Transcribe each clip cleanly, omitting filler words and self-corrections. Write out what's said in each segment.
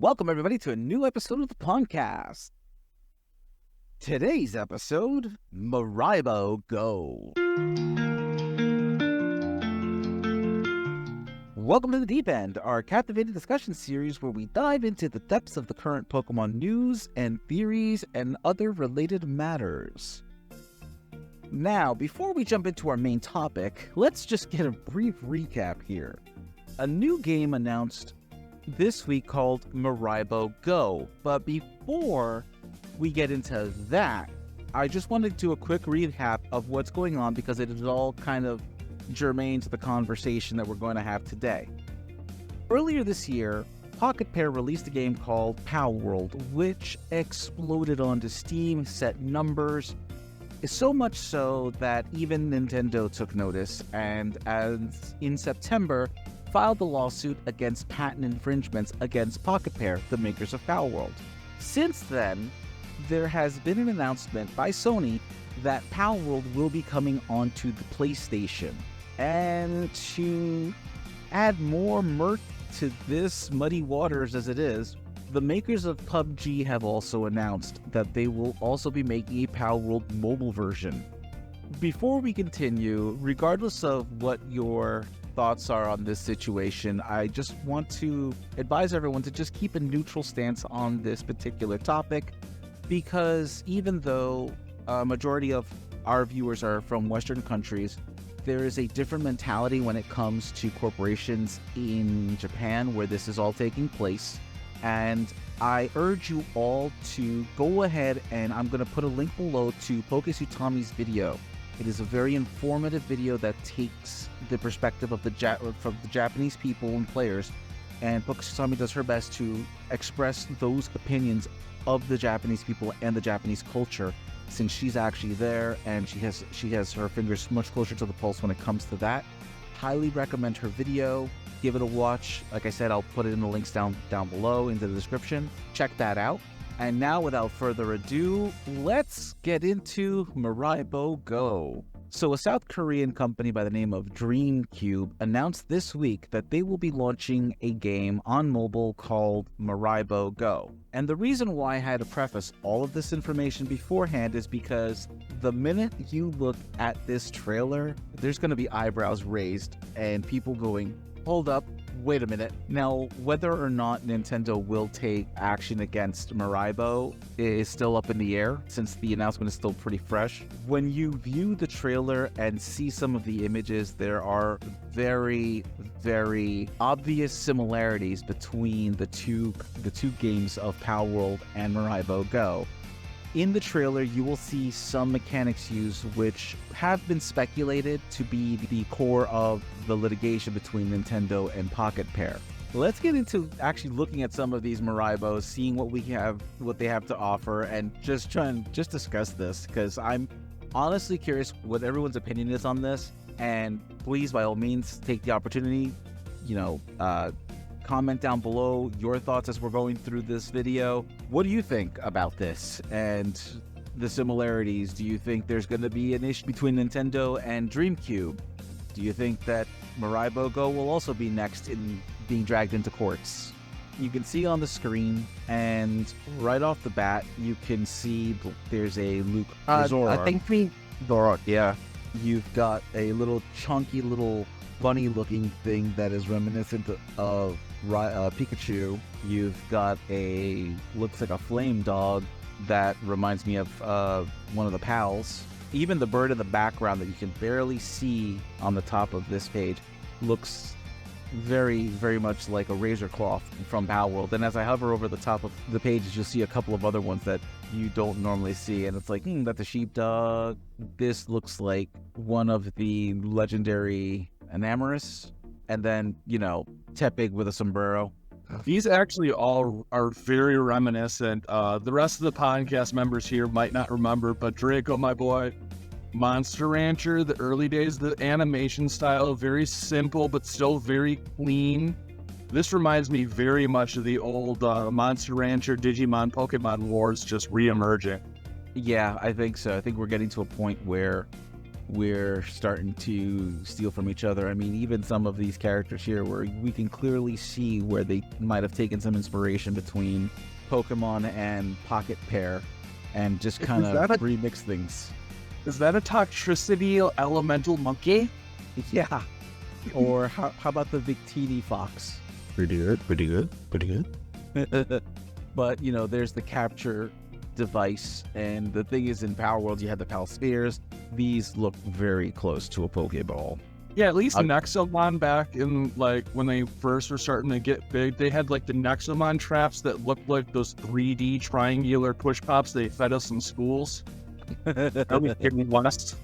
Welcome, everybody, to a new episode of the podcast. Today's episode, Miraibo Go. Welcome to The Deep End, our captivating discussion series where we dive into the depths of the current Pokemon news and theories and other related matters. Now, before we jump into our main topic, let's just get a brief recap here. A new game announced this week called Miraibo Go, but before we get into that, I just wanted to do a quick recap of what's going on because it is all kind of germane to the conversation that we're going to have today. Earlier this year, Pocket Pair released a game called Palworld, which exploded onto Steam, set numbers, so much so that even Nintendo took notice, and as in September, filed a lawsuit against patent infringements against Pocket Pair, the makers of Palworld. Since then, there has been an announcement by Sony that Palworld will be coming onto the PlayStation. And to add more murk to this muddy waters as it is, the makers of PUBG have also announced that they will also be making a Palworld mobile version. Before we continue, regardless of what your thoughts are on this situation, I just want to advise everyone to just keep a neutral stance on this particular topic, because even though a majority of our viewers are from Western countries, there is a different mentality when it comes to corporations in Japan where this is all taking place. And I urge you all to go ahead, and I'm going to put a link below to Pokesutami's video. It is a very informative video that takes the perspective of from the Japanese people and players, and Pokesutami does her best to express those opinions of the Japanese people and the Japanese culture, since she's actually there and she has her fingers much closer to the pulse when it comes to that. Highly recommend her video. Give it a watch. Like I said, I'll put it in the links down below in the description. Check that out. And now, without further ado, let's get into Miraibo Go. So a South Korean company by the name of Dreamcube announced this week that they will be launching a game on mobile called Miraibo Go. And the reason why I had to preface all of this information beforehand is because the minute you look at this trailer, there's going to be eyebrows raised and people going, hold up, wait a minute. Now, whether or not Nintendo will take action against Miraibo is still up in the air, since the announcement is still pretty fresh. When you view the trailer and see some of the images, there are very, very obvious similarities between the two games of Palworld and Miraibo Go. In the trailer, you will see some mechanics used which have been speculated to be the core of the litigation between Nintendo and Pocket Pair. Let's get into actually looking at some of these Miraibos, seeing what they have to offer, and just discuss this, because I'm honestly curious what everyone's opinion is on this. And please, by all means, take the opportunity, comment down below your thoughts as we're going through this video. What do you think about this and the similarities? Do you think there's going to be an issue between Nintendo and Dreamcube? Do you think that Miraibo Go will also be next in being dragged into courts? You can see on the screen, and right off the bat, you can see there's a Luke Zoroark. I think Zoroark, yeah. You've got a little chunky little bunny-looking thing that is reminiscent of Pikachu. You've got looks like a flame dog that reminds me of one of the pals. Even the bird in the background that you can barely see on the top of this page looks very, very much like a razor cloth from Palworld. And as I hover over the top of the pages, you'll see a couple of other ones that you don't normally see. And it's like, that's a sheepdog. This looks like one of the legendary Enamorous. And then, Tepig with a sombrero. These actually all are very reminiscent. The rest of the podcast members here might not remember, but Draco, my boy, Monster Rancher, the early days, the animation style, very simple but still very clean. This reminds me very much of the old Monster Rancher, Digimon, Pokemon Wars just re-emerging. Yeah, I think so. I think we're getting to a point where we're starting to steal from each other. I mean, even some of these characters here where we can clearly see where they might have taken some inspiration between Pokemon and Pocket Pair and just kind of remix things. Is that a Toxtricity elemental monkey? Yeah. Or how about the Victini fox? Pretty good. But, you know, there's the capture device, and the thing is, in Palworld, you had the Pal Spheres. These look very close to a Pokeball. Yeah, at least Nexomon back in, like, when they first were starting to get big, they had, like, the Nexomon traps that looked like those 3D triangular push pops they fed us in schools. That was getting lost.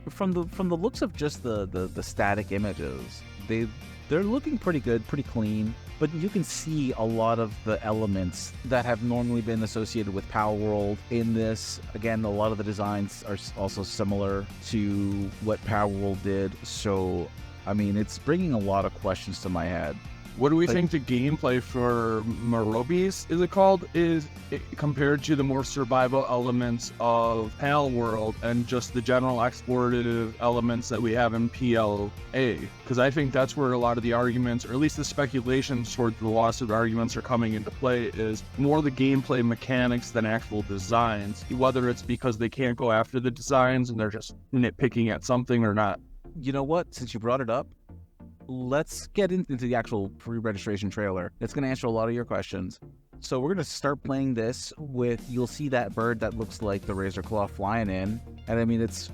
From the looks of just the static images, they're looking pretty good, pretty clean, but you can see a lot of the elements that have normally been associated with Palworld in this. Again, a lot of the designs are also similar to what Palworld did, so I mean, it's bringing a lot of questions to my head. What do we think the gameplay for Mirobis, is it called, is compared to the more survival elements of Palworld and just the general explorative elements that we have in PLA? Because I think that's where a lot of the arguments, or at least the speculations towards the lawsuit arguments, are coming into play, is more the gameplay mechanics than actual designs, whether it's because they can't go after the designs and they're just nitpicking at something or not. You know what? Since you brought it up, let's get into the actual pre-registration trailer. It's going to answer a lot of your questions. So we're going to start playing this with, you'll see that bird that looks like the Razor Claw flying in. And I mean, it's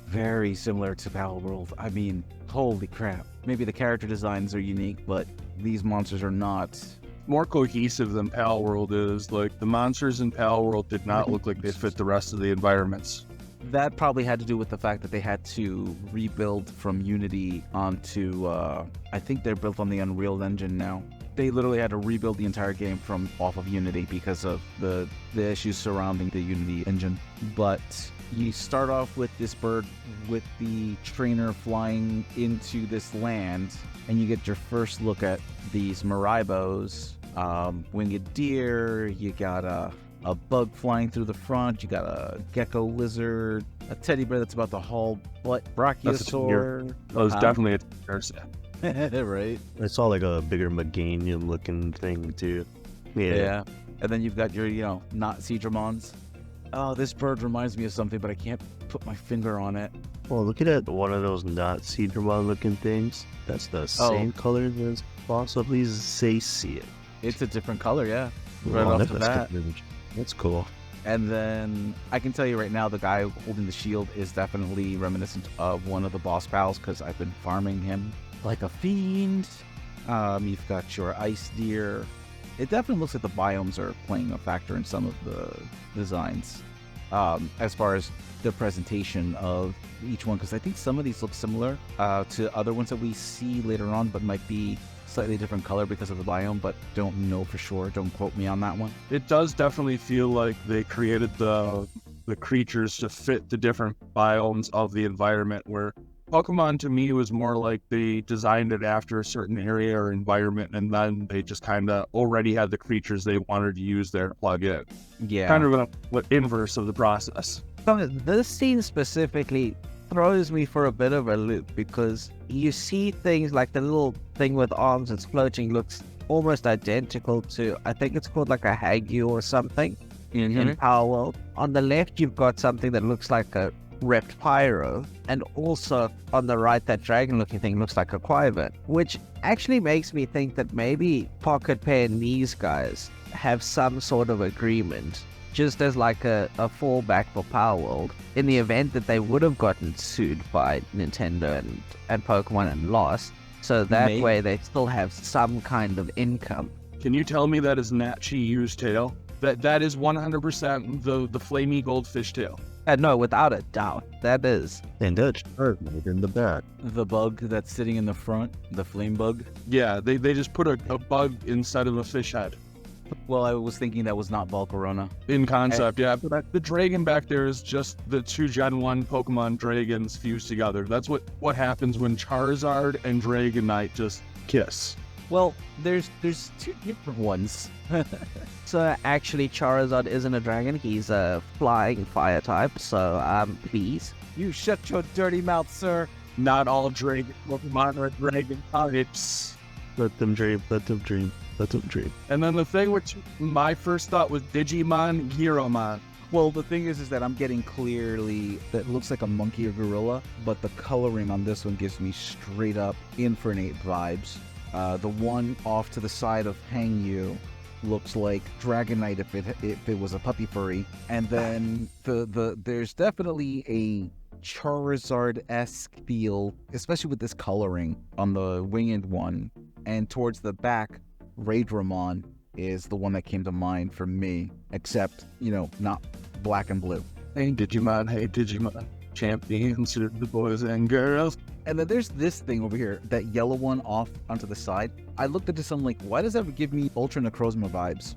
very similar to Palworld. I mean, holy crap. Maybe the character designs are unique, but these monsters are not. More cohesive than Palworld is. Like, the monsters in Palworld did not look like they fit the rest of the environments. That probably had to do with the fact that they had to rebuild from Unity onto, I think they're built on the Unreal Engine now. They literally had to rebuild the entire game from off of Unity because of the issues surrounding the Unity engine. But you start off with this bird with the trainer flying into this land, and you get your first look at these Miraibos. Winged deer, you got a bug flying through the front, you got a gecko lizard, a teddy bear that's about to haul butt, brachiosaur. That was definitely a tear. Right? I saw like a bigger Meganium looking thing too. Yeah. And then you've got your, not Seadramons. Oh, this bird reminds me of something, but I can't put my finger on it. Oh, look at that, one of those not Seadramon looking things. That's the same color as possibly Zacian. It's a different color, yeah. Right off the bat. That's cool. And then I can tell you right now, the guy holding the shield is definitely reminiscent of one of the boss pals because I've been farming him like a fiend. You've got your ice deer. It definitely looks like the biomes are playing a factor in some of the designs as far as the presentation of each one, because I think some of these look similar to other ones that we see later on, but might be slightly different color because of the biome, but don't know for sure. Don't quote me on that one. It does definitely feel like they created the creatures to fit the different biomes of the environment, where Pokemon to me was more like they designed it after a certain area or environment, and then they just kind of already had the creatures they wanted to use there to plug in. Yeah. Kind of an inverse of the process. So this scene specifically throws me for a bit of a loop, because you see things like the little thing with arms that's floating looks almost identical to, I think it's called like a Hagu or something in Palworld. On the left, you've got something that looks like a Reptyro, and also on the right, that dragon-looking thing looks like a Quivern, which actually makes me think that maybe Pocket Pair and these guys have some sort of agreement, just as like a fallback for Palworld, in the event that they would have gotten sued by Nintendo and Pokemon and lost, so that way they still have some kind of income. Can you tell me that is Natchi Yu's tail? That is 100% the flamey goldfish tail. No, without a doubt, that is. And that's Charmander in the back. The bug that's sitting in the front, the flame bug. Yeah, they just put a bug inside of a fish head. Well, I was thinking that was not Volcarona. In concept, yeah. But the dragon back there is just the two Gen 1 Pokemon dragons fused together. That's what happens when Charizard and Dragonite just kiss. Well, there's two different ones. So actually, Charizard isn't a dragon. He's a flying fire type, so bees. You shut your dirty mouth, sir. Not all dragon Pokemon are dragon types. Let them dream, let them dream, let them dream. And then the thing which my first thought was Digimon, Giromon. Well, the thing is that I'm getting clearly that it looks like a monkey or gorilla, but the coloring on this one gives me straight up Infernape vibes. The one off to the side of Hangyu looks like Dragonite if it was a puppy furry, and then there's definitely a Charizard-esque feel, especially with this coloring on the winged one. And towards the back, Raidramon is the one that came to mind for me, except, not black and blue. Hey Digimon, champions to the boys and girls. And then there's this thing over here, that yellow one off onto the side. I looked at this and I'm like, why does that give me Ultra Necrozma vibes?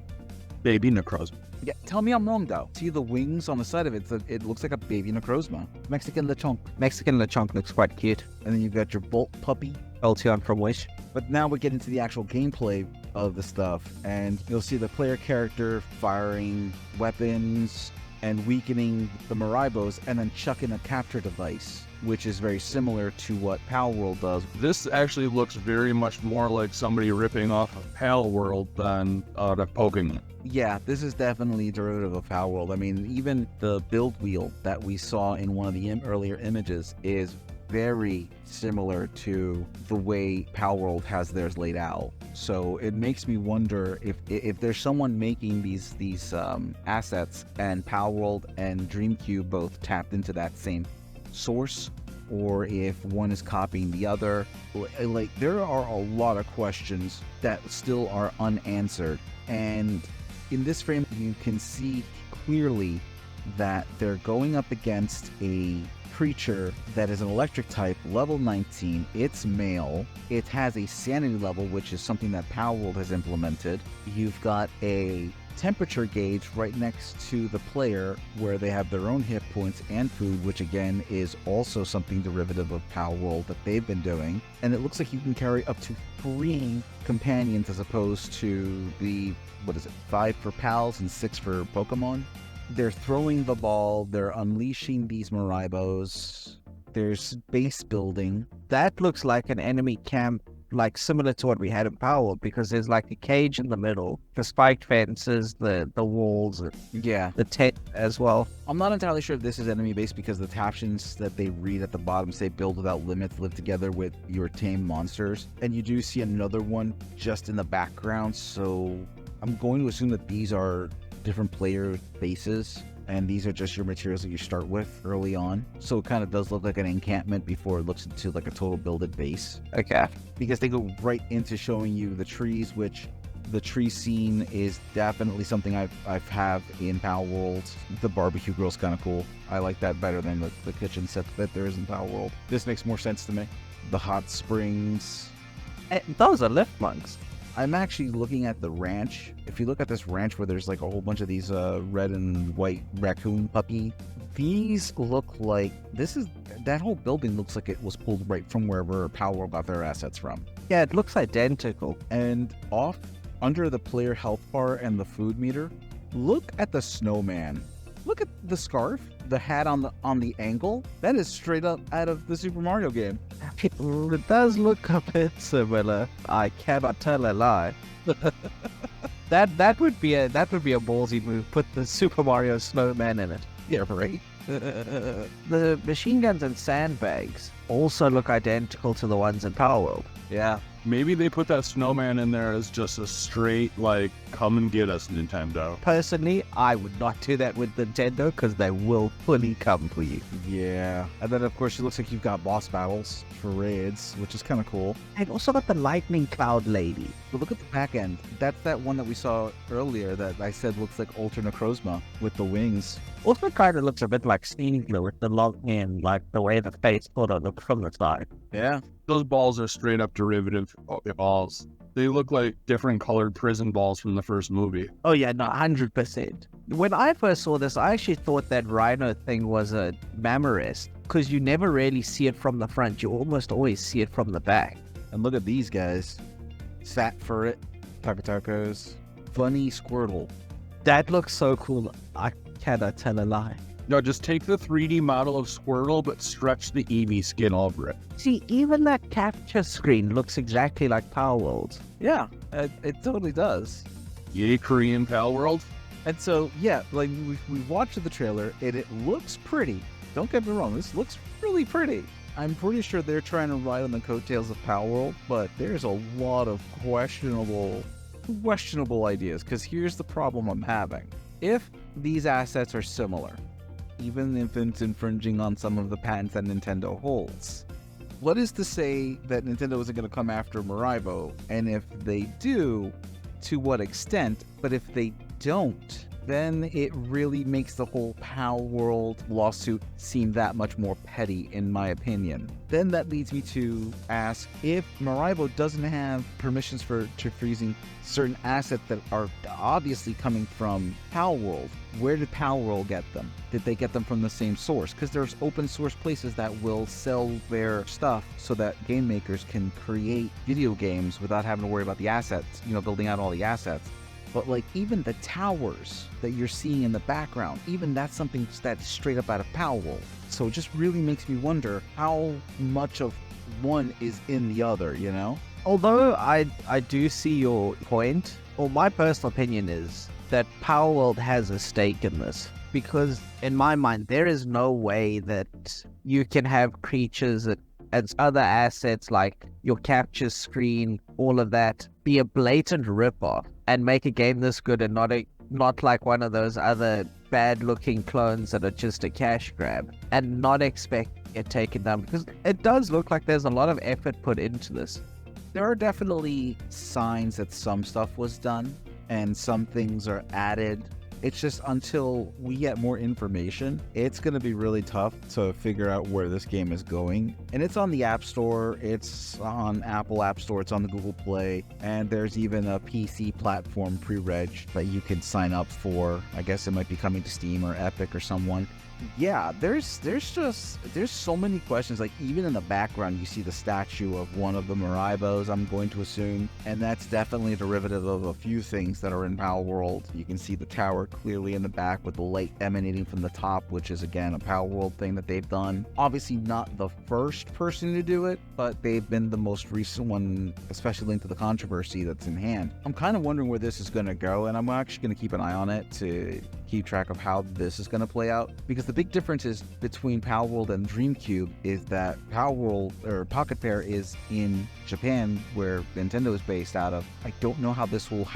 Baby Necrozma. Yeah, tell me I'm wrong though. See the wings on the side of it? It looks like a baby Necrozma. Mexican Lechonk. Mexican Lechonk looks quite cute. And then you've got your Bolt Puppy. Ultion from Wish. But now we get into the actual gameplay of the stuff, and you'll see the player character firing weapons and weakening the Miraibos, and then chucking a capture device, which is very similar to what Palworld does. This actually looks very much more like somebody ripping off of Palworld than the Pokemon. Yeah, this is definitely a derivative of Palworld. I mean, even the build wheel that we saw in one of the earlier images is very similar to the way Palworld has theirs laid out. So it makes me wonder if there's someone making these assets, and Palworld and Dreamcube both tapped into that same source, or if one is copying the other. Like, there are a lot of questions that still are unanswered, and in this frame you can see clearly that they're going up against a creature that is an electric type, level 19. It's male. It has a sanity level, which is something that Palworld has implemented. You've got a temperature gauge right next to the player where they have their own hit points and food, which again is also something derivative of Palworld that they've been doing. And it looks like you can carry up to 3 companions as opposed to the, 5 for pals and 6 for Pokemon. They're throwing the ball, they're unleashing these Miraibos, there's base building. That looks like an enemy camp, like similar to what we had in Palworld, because there's like a cage in the middle, the spiked fences, the walls, Yeah. the tent as well. I'm not entirely sure if this is enemy based because the captions that they read at the bottom say build without limits, live together with your tame monsters. And you do see another one just in the background, so I'm going to assume that these are different player bases, and these are just your materials that you start with early on. So it kind of does look like an encampment before it looks into like a total builded base. Okay. Because they go right into showing you the trees, which the tree scene is definitely something I've have in Palworld. The barbecue grill's kind of cool. I like that better than the kitchen set that there is in Palworld. This makes more sense to me. The hot springs. Those are lift monks. I'm actually looking at the ranch. If you look at this ranch where there's like a whole bunch of these red and white raccoon puppy, these look like that whole building looks like it was pulled right from wherever Palworld got their assets from. Yeah, it looks identical. And off under the player health bar and the food meter, look at the snowman. Look at the scarf, the hat on the angle. That is straight up out of the Super Mario game. It does look a bit similar. I cannot tell a lie. That would be a ballsy move. Put the Super Mario snowman in it. Yeah, right. The machine guns and sandbags also look identical to the ones in Palworld. Yeah. Maybe they put that snowman in there as just a straight, like, come and get us, Nintendo. Personally, I would not do that with Nintendo because they will fully come for you. Yeah. And then, of course, it looks like you've got boss battles for raids, which is kind of cool. I've also got the Lightning Cloud Lady. But look at the back end. That's that one that we saw earlier that I said looks like Ultra Necrozma with the wings. Also kind of looks a bit like Steamgler with the long hand, like the way the face sort of looks from the side. Yeah. Those balls are straight up derivative balls. They look like different colored prison balls from the first movie. Oh yeah, no, 100%. When I first saw this, I actually thought that Rhino thing was a Mammorest, because you never really see it from the front. You almost always see it from the back. And look at these guys. Fat Furret, Takatacos, Funny Squirtle. That looks so cool. I cannot tell a lie. No, just take the 3D model of Squirtle, but stretch the Eevee skin over it. See, even that capture screen looks exactly like Palworld. Yeah, it totally does. Yay, Korean Palworld. And so, yeah, like we watched the trailer, and it looks pretty. Don't get me wrong, this looks really pretty. I'm pretty sure they're trying to ride on the coattails of Palworld, but there's a lot of questionable ideas, because here's the problem I'm having. If these assets are similar, even if it's infringing on some of the patents that Nintendo holds, what is to say that Nintendo isn't going to come after Miraibo? And if they do, to what extent? But if they don't, then it really makes the whole Palworld lawsuit seem that much more petty, in my opinion. Then that leads me to ask, if Miraibo doesn't have permissions for freezing certain assets that are obviously coming from Palworld, where did Palworld get them? Did they get them from the same source? Because there's open source places that will sell their stuff so that game makers can create video games without having to worry about the assets, building out all the assets. But like even the towers that you're seeing in the background, even that's something that's straight up out of Palworld. So it just really makes me wonder how much of one is in the other, Although I do see your point, or my personal opinion is that Palworld has a stake in this. Because in my mind, there is no way that you can have creatures and other assets like your capture screen, all of that, be a blatant ripoff and make a game this good and not like one of those other bad-looking clones that are just a cash grab, and not expect it taken down, because it does look like there's a lot of effort put into this. There are definitely signs that some stuff was done and some things are added. It's just until we get more information, it's going to be really tough to figure out where this game is going. And it's on the App Store, it's on Apple App Store, it's on the Google Play, and there's even a PC platform pre-reg that you can sign up for. I guess it might be coming to Steam or Epic or someone. Yeah, there's so many questions. Like even in the background, you see the statue of one of the Miraibos, I'm going to assume, and that's definitely a derivative of a few things that are in Palworld. You can see the tower clearly in the back with the light emanating from the top, which is again a Palworld thing that they've done. Obviously not the first person to do it, but they've been the most recent one, especially linked to the controversy that's in hand. I'm kind of wondering where this is going to go, and I'm actually going to keep an eye on it to keep track of how this is going to play out, because the big difference is between Palworld and Dreamcube is that Palworld or Pocket Pair is in Japan, where Nintendo is based out of. I don't know how this will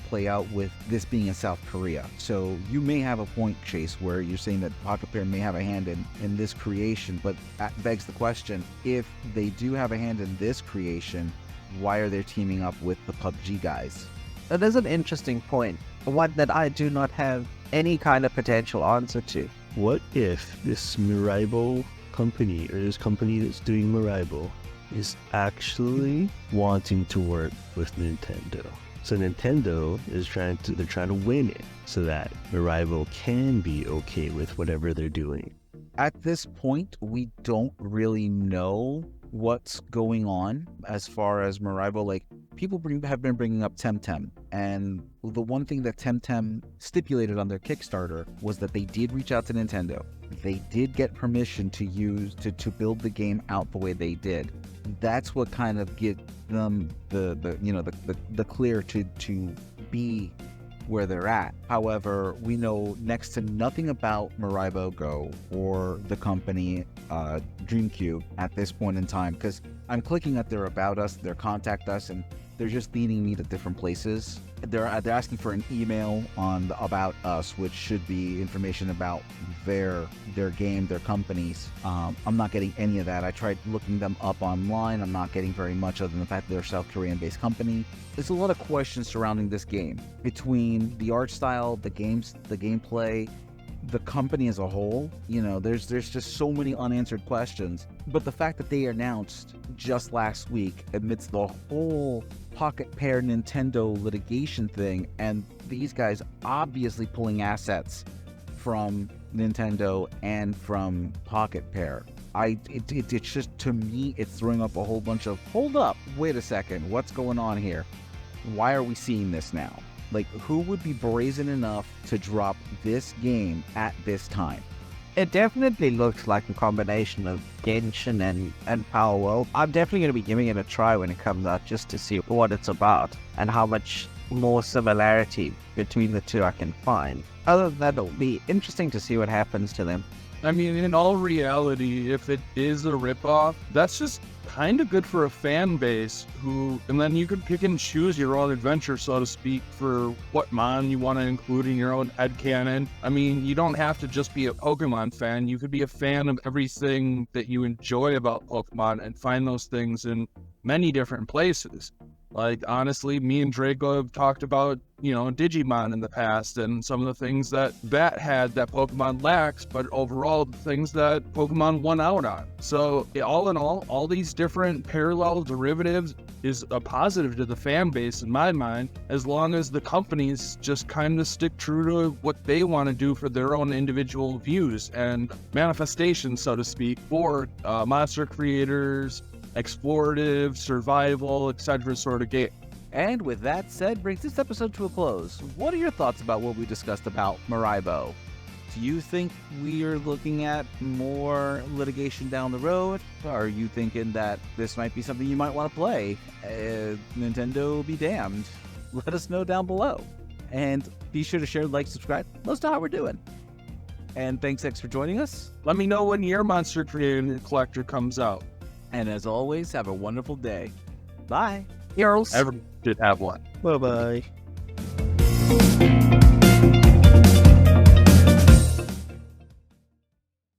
play out with this being in South Korea. So you may have a point, Chase, where you're saying that Pocket Pair may have a hand in this creation, but that begs the question: if they do have a hand in this creation, why are they teaming up with the PUBG guys? That is an interesting point, one that I do not have any kind of potential answer to. What if this Miraibo company, or this company that's doing Miraibo, is actually wanting to work with Nintendo? So Nintendo is trying to win it so that Miraibo can be okay with whatever they're doing. At this point, we don't really know what's going on as far as Miraibo. Like, people have been bringing up Temtem, and the one thing that Temtem stipulated on their Kickstarter was that they did reach out to Nintendo. They did get permission to build the game out the way they did. That's what kind of get them the clear to be where they're at. However, we know next to nothing about Miraibo Go or the company Dreamcube at this point in time, because I'm clicking at their About Us, their Contact Us, and they're just leading me to different places. They're asking for an email on the About Us, which should be information about their game, their companies. I'm not getting any of that. I tried looking them up online. I'm not getting very much other than the fact that they're a South Korean-based company. There's a lot of questions surrounding this game, between the art style, the gameplay, the company as a whole. There's just so many unanswered questions. But the fact that they announced just last week, amidst the whole Pocket Pair Nintendo litigation thing, and these guys obviously pulling assets from Nintendo and from Pocket Pair, it's just, to me, it's throwing up a whole bunch of, hold up, wait a second, what's going on here? Why are we seeing this now? Like, who would be brazen enough to drop this game at this time? It definitely looks like a combination of Genshin and Palworld. I'm definitely going to be giving it a try when it comes out just to see what it's about and how much more similarity between the two I can find. Other than that, it'll be interesting to see what happens to them. I mean, in all reality, if it is a ripoff, that's just kind of good for a fan base and then you can pick and choose your own adventure, so to speak, for what mon you want to include in your own headcanon. I mean, you don't have to just be a Pokemon fan. You could be a fan of everything that you enjoy about Pokemon and find those things in many different places. Like, honestly, me and Draco have talked about, Digimon in the past and some of the things that had that Pokemon lacks, but overall, the things that Pokemon won out on. So, all in all these different parallel derivatives is a positive to the fan base in my mind, as long as the companies just kind of stick true to what they want to do for their own individual views and manifestations, so to speak, for monster creators, explorative, survival, etc. sort of game. And with that said, brings this episode to a close. What are your thoughts about what we discussed about Miraibo? Do you think we are looking at more litigation down the road? Are you thinking that this might be something you might want to play? Nintendo be damned. Let us know down below. And be sure to share, like, subscribe. Let us know how we're doing. And thanks for joining us. Let me know when your Monster Creator Collector comes out. And as always, have a wonderful day. Bye. Heroes. Everyone should have one. Bye-bye.